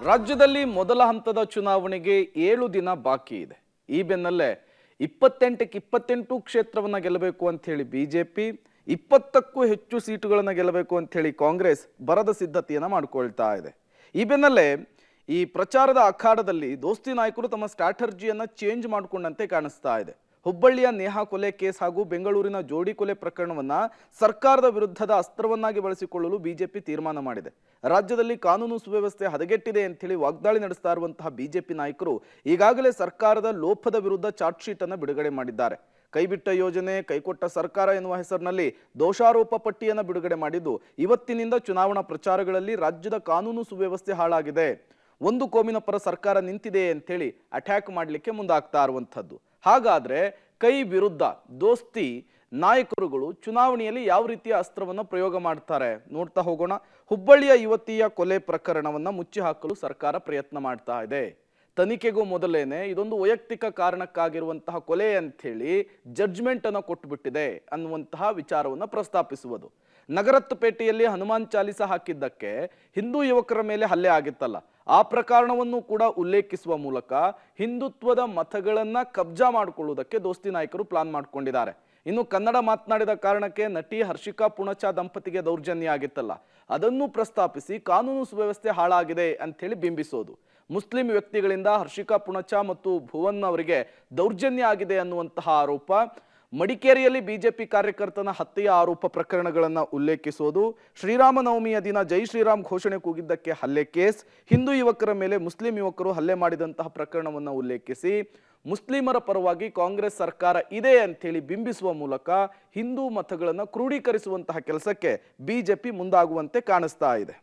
ರಾಜ್ಯದಲ್ಲಿ ಮೊದಲ ಹಂತದ ಚುನಾವಣೆಗೆ 7 ದಿನ ಬಾಕಿ ಇದೆ. ಈ ಬೆನ್ನಲ್ಲೇ 28ಕ್ಕೆ 28 ಕ್ಷೇತ್ರವನ್ನ ಗೆಲ್ಲಬೇಕು ಅಂತ ಹೇಳಿ ಬಿಜೆಪಿ, 20ಕ್ಕೂ ಹೆಚ್ಚು ಸೀಟುಗಳನ್ನು ಗೆಲ್ಲಬೇಕು ಅಂತ ಹೇಳಿ ಕಾಂಗ್ರೆಸ್ ಬರದ ಸಿದ್ಧತೆಯನ್ನ ಮಾಡಿಕೊಳ್ತಾ ಇದೆ. ಈ ಬೆನ್ನಲ್ಲೇ ಈ ಪ್ರಚಾರದ ಅಖಾಡದಲ್ಲಿ ದೋಸ್ತಿ ನಾಯಕರು ತಮ್ಮ ಸ್ಟ್ರಾಟಜಿಯನ್ನ ಚೇಂಜ್ ಮಾಡಿಕೊಂಡಂತೆ ಕಾಣಿಸ್ತಾ ಇದೆ. ಹುಬ್ಬಳ್ಳಿಯ ನೇಹಾ ಕೊಲೆ ಕೇಸ್ ಹಾಗೂ ಬೆಂಗಳೂರಿನ ಜೋಡಿ ಕೊಲೆ ಪ್ರಕರಣವನ್ನ ಸರ್ಕಾರದ ವಿರುದ್ಧದ ಅಸ್ತ್ರವನ್ನಾಗಿ ಬಳಸಿಕೊಳ್ಳಲು ಬಿಜೆಪಿ ತೀರ್ಮಾನ ಮಾಡಿದೆ. ರಾಜ್ಯದಲ್ಲಿ ಕಾನೂನು ಸುವ್ಯವಸ್ಥೆ ಹದಗೆಟ್ಟಿದೆ ಅಂತ ಹೇಳಿ ವಾಗ್ದಾಳಿ ನಡೆಸ್ತಾ ಇರುವಂತಹ ಬಿಜೆಪಿ ನಾಯಕರು ಈಗಾಗಲೇ ಸರ್ಕಾರದ ಲೋಪದ ವಿರುದ್ಧ ಚಾರ್ಜ್ ಶೀಟ್ ಅನ್ನು ಬಿಡುಗಡೆ ಮಾಡಿದ್ದಾರೆ. ಕೈಬಿಟ್ಟ ಯೋಜನೆ, ಕೈಕೊಟ್ಟ ಸರ್ಕಾರ ಎನ್ನುವ ಹೆಸರಿನಲ್ಲಿ ದೋಷಾರೋಪ ಪಟ್ಟಿಯನ್ನು ಬಿಡುಗಡೆ ಮಾಡಿದ್ದು, ಇವತ್ತಿನಿಂದ ಚುನಾವಣಾ ಪ್ರಚಾರಗಳಲ್ಲಿ ರಾಜ್ಯದ ಕಾನೂನು ಸುವ್ಯವಸ್ಥೆ ಹಾಳಾಗಿದೆ, ಒಂದು ಕೋಮಿನ ಪರ ಸರ್ಕಾರ ನಿಂತಿದೆ ಅಂತೇಳಿ ಅಟ್ಯಾಕ್ ಮಾಡಲಿಕ್ಕೆ ಮುಂದಾಗ್ತಾ ಇರುವಂಥದ್ದು. ಹಾಗಾದ್ರೆ ಕೈ ವಿರುದ್ಧ ದೋಸ್ತಿ ನಾಯಕರುಗಳು ಚುನಾವಣೆಯಲ್ಲಿ ಯಾವ ರೀತಿಯ ಅಸ್ತ್ರವನ್ನು ಪ್ರಯೋಗ ಮಾಡ್ತಾರೆ ನೋಡ್ತಾ ಹೋಗೋಣ. ಹುಬ್ಬಳ್ಳಿಯ ಯುವತಿಯ ಕೊಲೆ ಪ್ರಕರಣವನ್ನ ಮುಚ್ಚಿ ಹಾಕಲು ಸರ್ಕಾರ ಪ್ರಯತ್ನ ಮಾಡ್ತಾ ಇದೆ. ತನಿಖೆಗೂ ಮೊದಲೇನೆ ಇದೊಂದು ವೈಯಕ್ತಿಕ ಕಾರಣಕ್ಕಾಗಿರುವಂತಹ ಕೊಲೆ ಅಂತ ಹೇಳಿ ಜಡ್ಜ್ಮೆಂಟ್ ಅನ್ನು ಕೊಟ್ಟುಬಿಟ್ಟಿದೆ ಅನ್ನುವಂತಹ ವಿಚಾರವನ್ನು ಪ್ರಸ್ತಾಪಿಸುವುದು. ನಗರತ್ಪೇಟೆಯಲ್ಲಿ ಹನುಮಾನ್ ಚಾಲಿಸ ಹಾಕಿದ್ದಕ್ಕೆ ಹಿಂದೂ ಯುವಕರ ಮೇಲೆ ಹಲ್ಲೆ ಆಗಿತ್ತಲ್ಲ, ಆ ಪ್ರಕರಣವನ್ನು ಕೂಡ ಉಲ್ಲೇಖಿಸುವ ಮೂಲಕ ಹಿಂದುತ್ವದ ಮತಗಳನ್ನ ಕಬ್ಜಾ ಮಾಡಿಕೊಳ್ಳುವುದಕ್ಕೆ ದೋಸ್ತಿ ನಾಯಕರು ಪ್ಲಾನ್ ಮಾಡಿಕೊಂಡಿದ್ದಾರೆ. ಇನ್ನು ಕನ್ನಡ ಮಾತನಾಡಿದ ಕಾರಣಕ್ಕೆ ನಟಿ ಹರ್ಷಿಕಾ ಪುಣಚ ದಂಪತಿಗೆ ದೌರ್ಜನ್ಯ ಆಗಿತ್ತಲ್ಲ, ಅದನ್ನು ಪ್ರಸ್ತಾಪಿಸಿ ಕಾನೂನು ಸುವ್ಯವಸ್ಥೆ ಹಾಳಾಗಿದೆ ಅಂತ ಹೇಳಿ ಬಿಂಬಿಸೋದು. ಮುಸ್ಲಿಂ ವ್ಯಕ್ತಿಗಳಿಂದ ಹರ್ಷಿಕಾ ಪುಣಚ ಮತ್ತು ಭುವನ್ ಅವರಿಗೆ ದೌರ್ಜನ್ಯ ಆಗಿದೆ ಅನ್ನುವಂತಹ ಆರೋಪ, ಮಡಿಕೇರಿಯಲ್ಲಿ ಬಿಜೆಪಿ ಕಾರ್ಯಕರ್ತನ ಹತ್ಯೆಯ ಆರೋಪ ಪ್ರಕರಣಗಳನ್ನು ಉಲ್ಲೇಖಿಸೋದು, ಶ್ರೀರಾಮನವಮಿಯ ದಿನ ಜೈ ಶ್ರೀರಾಮ್ ಘೋಷಣೆ ಕೂಗಿದ್ದಕ್ಕೆ ಹಲ್ಲೆ ಕೇಸ್, ಹಿಂದೂ ಯುವಕರ ಮೇಲೆ ಮುಸ್ಲಿಂ ಯುವಕರು ಹಲ್ಲೆ ಮಾಡಿದಂತಹ ಪ್ರಕರಣವನ್ನು ಉಲ್ಲೇಖಿಸಿ ಮುಸ್ಲಿಮರ ಪರವಾಗಿ ಕಾಂಗ್ರೆಸ್ ಸರ್ಕಾರ ಇದೆ ಅಂತೇಳಿ ಬಿಂಬಿಸುವ ಮೂಲಕ ಹಿಂದೂ ಮತಗಳನ್ನು ಕ್ರೋಢೀಕರಿಸುವಂತಹ ಕೆಲಸಕ್ಕೆ ಬಿಜೆಪಿ ಮುಂದಾಗುವಂತೆ ಕಾಣಿಸ್ತಾ ಇದೆ.